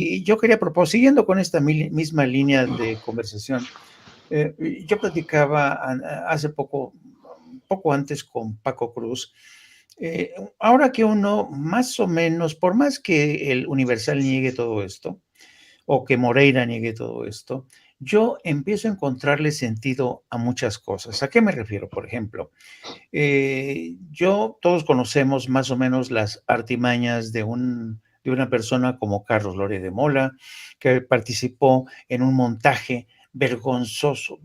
Y yo quería proponer, siguiendo con esta misma línea de conversación, yo platicaba hace poco antes con Paco Cruz. Ahora que uno más o menos, por más que el Universal niegue todo esto, o que Moreira niegue todo esto, yo empiezo a encontrarle sentido a muchas cosas. ¿A qué me refiero? Por ejemplo, todos conocemos más o menos las artimañas de una persona como Carlos Loret de Mola, que participó en un montaje vergonzoso,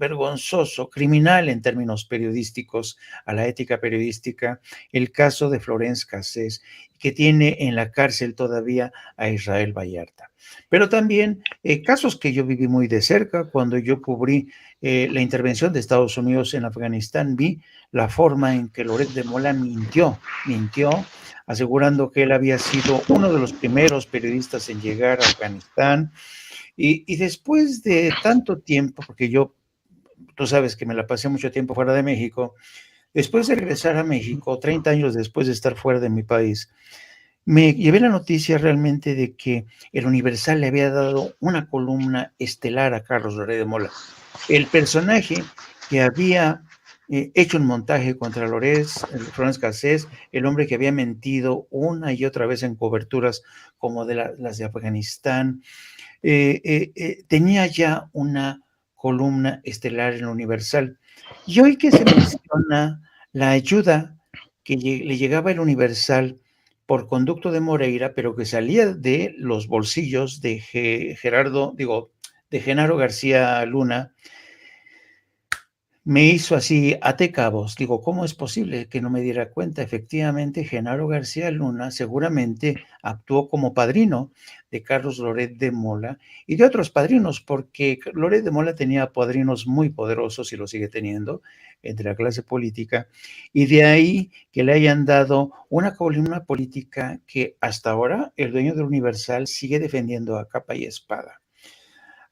criminal en términos periodísticos, a la ética periodística, el caso de Florence Cassés, que tiene en la cárcel todavía a Israel Vallarta. Pero también casos que yo viví muy de cerca, cuando yo cubrí la intervención de Estados Unidos en Afganistán, vi la forma en que Loret de Mola mintió, asegurando que él había sido uno de los primeros periodistas en llegar a Afganistán. Y después de tanto tiempo, porque tú sabes que me la pasé mucho tiempo fuera de México, después de regresar a México, 30 años después de estar fuera de mi país, me llevé la noticia realmente de que el Universal le había dado una columna estelar a Carlos Loret de Mola. El personaje que había hecho un montaje contra Florence Cassés, el hombre que había mentido una y otra vez en coberturas como las de Afganistán, tenía ya una columna estelar en el Universal. Y hoy que se menciona la ayuda que le llegaba el Universal por conducto de Moreira, pero que salía de los bolsillos de de Genaro García Luna, me hizo así, até cabos. Digo, ¿cómo es posible que no me diera cuenta? Efectivamente, Genaro García Luna seguramente actuó como padrino de Carlos Loret de Mola y de otros padrinos, porque Loret de Mola tenía padrinos muy poderosos y lo sigue teniendo entre la clase política, y de ahí que le hayan dado una columna política que hasta ahora el dueño del Universal sigue defendiendo a capa y espada.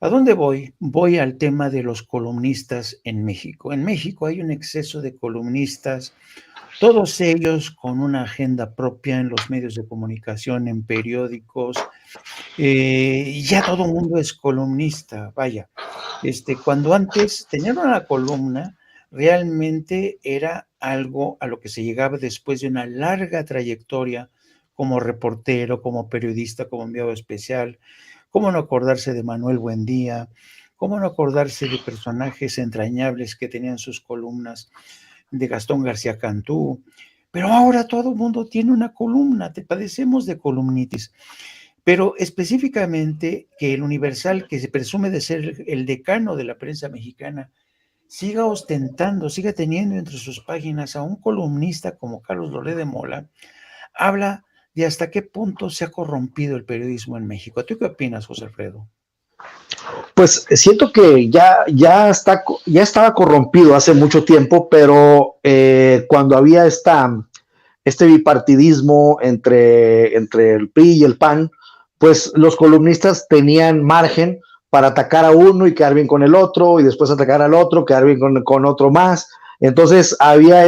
¿A dónde voy? Voy al tema de los columnistas en México. En México hay un exceso de columnistas, todos ellos con una agenda propia en los medios de comunicación, en periódicos. Ya todo el mundo es columnista, vaya. Cuando antes tener una columna realmente era algo a lo que se llegaba después de una larga trayectoria como reportero, como periodista, como enviado especial. ¿Cómo no acordarse de Manuel Buendía? ¿Cómo no acordarse de personajes entrañables que tenían sus columnas, de Gastón García Cantú? Pero ahora todo el mundo tiene una columna, te padecemos de columnitis. Pero específicamente que el Universal, que se presume de ser el decano de la prensa mexicana, siga ostentando, siga teniendo entre sus páginas a un columnista como Carlos Loret de Mola, habla de hasta qué punto se ha corrompido el periodismo en México. ¿Tú qué opinas, José Alfredo? Pues siento que ya estaba corrompido hace mucho tiempo, pero cuando había este bipartidismo entre el PRI y el PAN, pues los columnistas tenían margen para atacar a uno y quedar bien con el otro, y después atacar al otro, quedar bien con otro más. Entonces había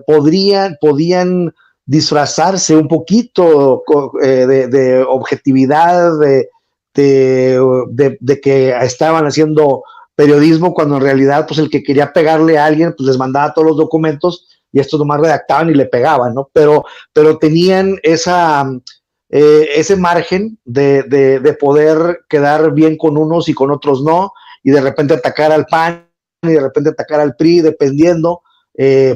podían disfrazarse un poquito de objetividad, de que estaban haciendo periodismo, cuando en realidad pues el que quería pegarle a alguien pues les mandaba todos los documentos y estos nomás redactaban y le pegaban, ¿no? Pero tenían ese margen de poder quedar bien con unos y con otros no, y de repente atacar al PAN y de repente atacar al PRI, dependiendo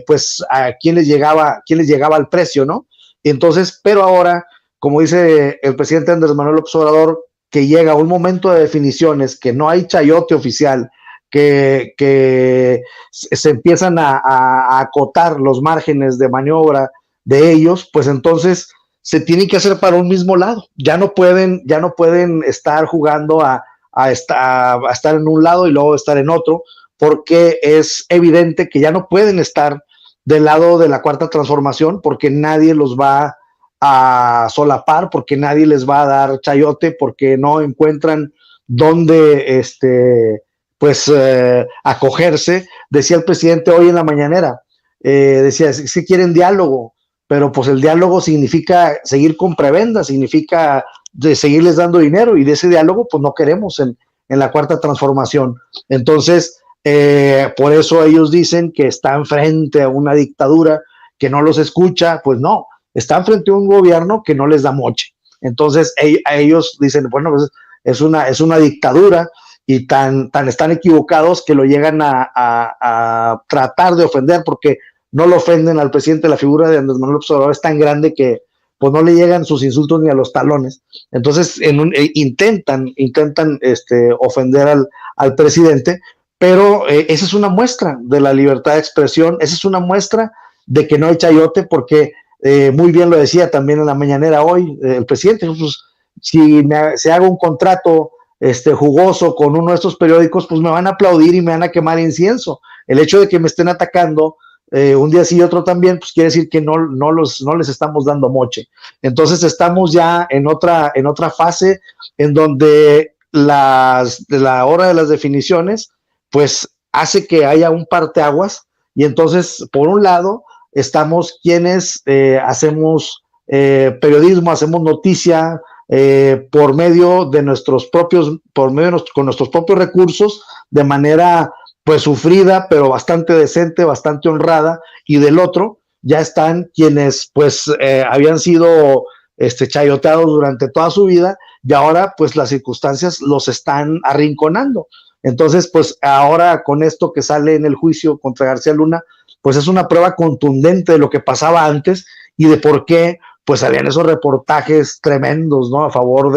pues a quién les llegaba al precio, ¿no? Y entonces, pero ahora, como dice el presidente Andrés Manuel López Obrador, que llega un momento de definiciones, que no hay chayote oficial, que se empiezan a acotar los márgenes de maniobra de ellos, pues entonces se tienen que hacer para un mismo lado. Ya no pueden estar jugando a estar en un lado y luego estar en otro, porque es evidente que ya no pueden estar del lado de la Cuarta Transformación, porque nadie los va a solapar, porque nadie les va a dar chayote, porque no encuentran dónde acogerse. Decía el presidente hoy en la mañanera, decía, si quieren diálogo, pero pues el diálogo significa seguir con prebendas, significa de seguirles dando dinero, y de ese diálogo pues no queremos en la cuarta transformación. Entonces, por eso ellos dicen que están frente a una dictadura que no los escucha. Pues no, están frente a un gobierno que no les da moche. Entonces a ellos dicen, bueno, pues es una dictadura, y tan están equivocados que lo llegan a tratar de ofender, porque no lo ofenden al presidente. La figura de Andrés Manuel López Obrador es tan grande que pues no le llegan sus insultos ni a los talones. Entonces intentan ofender al presidente, pero esa es una muestra de la libertad de expresión, esa es una muestra de que no hay chayote, porque muy bien lo decía también en la mañanera hoy el presidente, pues, si se haga un contrato jugoso con uno de estos periódicos, pues me van a aplaudir y me van a quemar incienso. El hecho de que me estén atacando un día sí y otro también, pues quiere decir que no les estamos dando moche. Entonces estamos ya en otra fase en donde la hora de las definiciones, pues hace que haya un parteaguas, y entonces, por un lado, estamos quienes hacemos periodismo, hacemos noticia, por medio de con nuestros propios recursos, de manera pues sufrida, pero bastante decente, bastante honrada. Y del otro ya están quienes pues habían sido chayoteados durante toda su vida, y ahora pues las circunstancias los están arrinconando. Entonces, pues ahora con esto que sale en el juicio contra García Luna, pues es una prueba contundente de lo que pasaba antes y de por qué pues salían esos reportajes tremendos, ¿no? A favor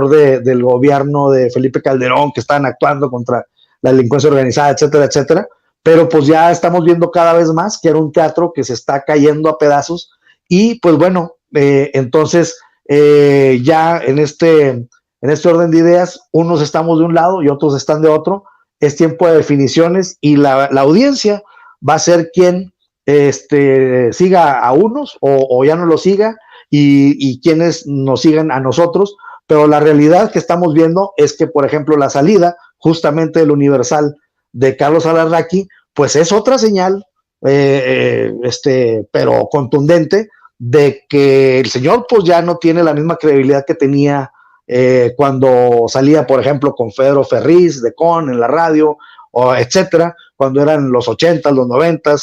del gobierno de Felipe Calderón, que estaban actuando contra la delincuencia organizada, etcétera, etcétera. Pero pues ya estamos viendo cada vez más que era un teatro que se está cayendo a pedazos. Y pues bueno, entonces ya en este orden de ideas, unos estamos de un lado y otros están de otro. Es tiempo de definiciones, y la audiencia va a ser quien siga a unos o ya no lo siga, y quienes nos sigan a nosotros. Pero la realidad que estamos viendo es que, por ejemplo, la salida justamente del Universal de Carlos Alarraqui, pues es otra señal, pero contundente, de que el señor pues ya no tiene la misma credibilidad que tenía cuando salía, por ejemplo, con Pedro Ferriz de Con en la radio, o etcétera, cuando eran los 80, los 90,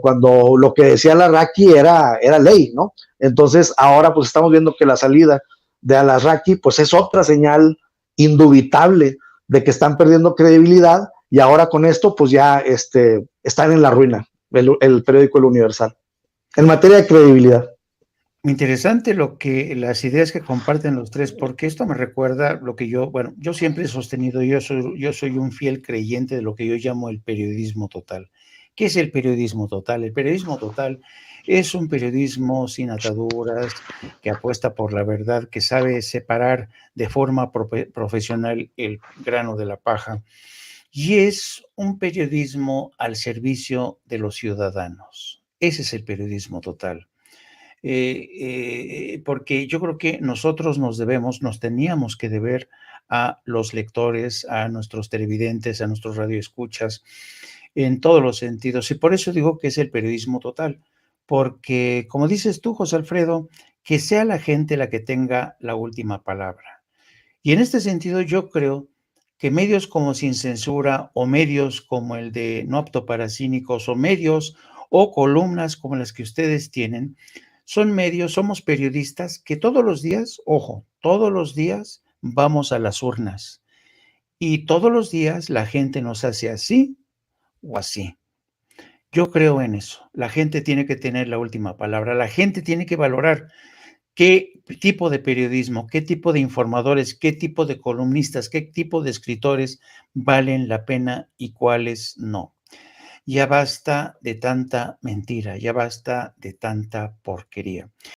cuando lo que decía Alarraqui era ley, ¿no? Entonces ahora pues estamos viendo que la salida de Alarraqui pues es otra señal indubitable de que están perdiendo credibilidad, y ahora con esto pues ya están en la ruina el periódico El Universal en materia de credibilidad. Interesante las ideas que comparten los tres, porque esto me recuerda lo que yo siempre he sostenido. Yo soy un fiel creyente de lo que yo llamo el periodismo total. ¿Qué es el periodismo total? El periodismo total es un periodismo sin ataduras, que apuesta por la verdad, que sabe separar de forma profesional el grano de la paja, y es un periodismo al servicio de los ciudadanos. Ese es el periodismo total. Porque yo creo que nosotros nos teníamos que deber a los lectores, a nuestros televidentes, a nuestros radioescuchas, en todos los sentidos. Y por eso digo que es el periodismo total, porque como dices tú, José Alfredo, que sea la gente la que tenga la última palabra. Y en este sentido yo creo que medios como Sin Censura, o medios como el de No Apto para Cínicos, o medios o columnas como las que ustedes tienen, somos periodistas que todos los días, ojo, todos los días vamos a las urnas, y todos los días la gente nos hace así o así. Yo creo en eso. La gente tiene que tener la última palabra. La gente tiene que valorar qué tipo de periodismo, qué tipo de informadores, qué tipo de columnistas, qué tipo de escritores valen la pena y cuáles no. Ya basta de tanta mentira, ya basta de tanta porquería.